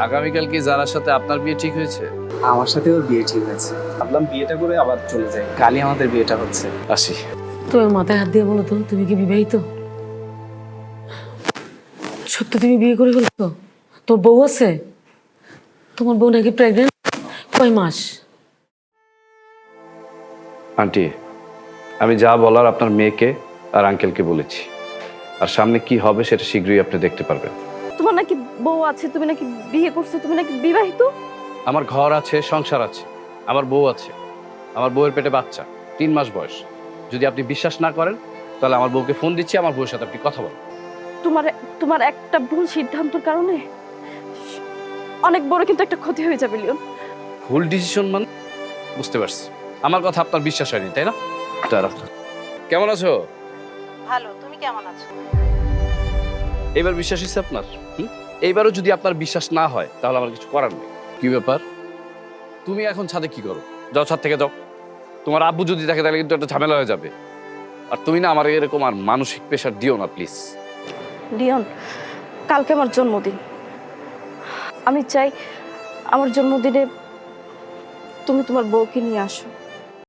আগামীকাল কি যারার সাথে আপনার বিয়ে ঠিক হয়েছে? আমার সাথে ওর বিয়ে ঠিক হয়েছে। ভাবলাম বিয়েটা করে আবার চলে যাই, কালই আমাদের বিয়েটা হচ্ছে। আসি। তোমার মাথায় হাত দিয়ে বলো তো, তুমি কি বিবাহিত? সত্যি তুমি বিয়ে করে ফেলছো? তোর বউ আছে? তোমার বউ নাকি প্রেগনেন্ট? কয় মাস? আন্টি, আমি যা বলার আপনার মেয়েকে আর আঙ্কেলকে বলেছি, আর সামনে কি হবে সেটা শীঘ্রই আপনি দেখতে পারবেন। তোমার নাকি বউ আছে, তুমি নাকি বিয়ে করছো, তুমি নাকি বিবাহিত? আমার ঘর আছে, সংসার আছে, আমার বউ আছে, আমার বউয়ের পেটে বাচ্চা, 3 মাস বয়স। যদি আপনি বিশ্বাস না করেন তাহলে আমার বউকে ফোন দিচ্ছি, আমার বউয়ের সাথে আপনি কথা বলেন। তোমার তোমার একটা ভুল সিদ্ধান্তের কারণে অনেক বড় কিন্তু একটা ক্ষতি হয়ে যাবে লিওন। ভুল ডিসিশন মানে? বুঝতে পারছি, আমার কথা আপনার বিশ্বাস হয়নি তাই না? দাঁড়াও। কেমন আছো? ভালো, তুমি কেমন আছো? এইবার বিশ্বাস হয়েছে আপনার? এইবারও যদি আপনার বিশ্বাস না হয় তাহলে আমার কিছু করার নেই। কি ব্যাপার, তুমি এখন ছাদে কি করো? যাও, ছাদ থেকে যাও। তোমার আব্বু যদি দেখে তাহলে কিন্তু একটা ঝামেলা হয়ে যাবে। আর তুমি না আমার এরকম আর মানসিক প্রেশার দিও না প্লিজ। লিওন, কালকে আমার জন্মদিন। আমি চাই আমার জন্মদিনে তুমি তোমার বউকে নিয়ে আসো।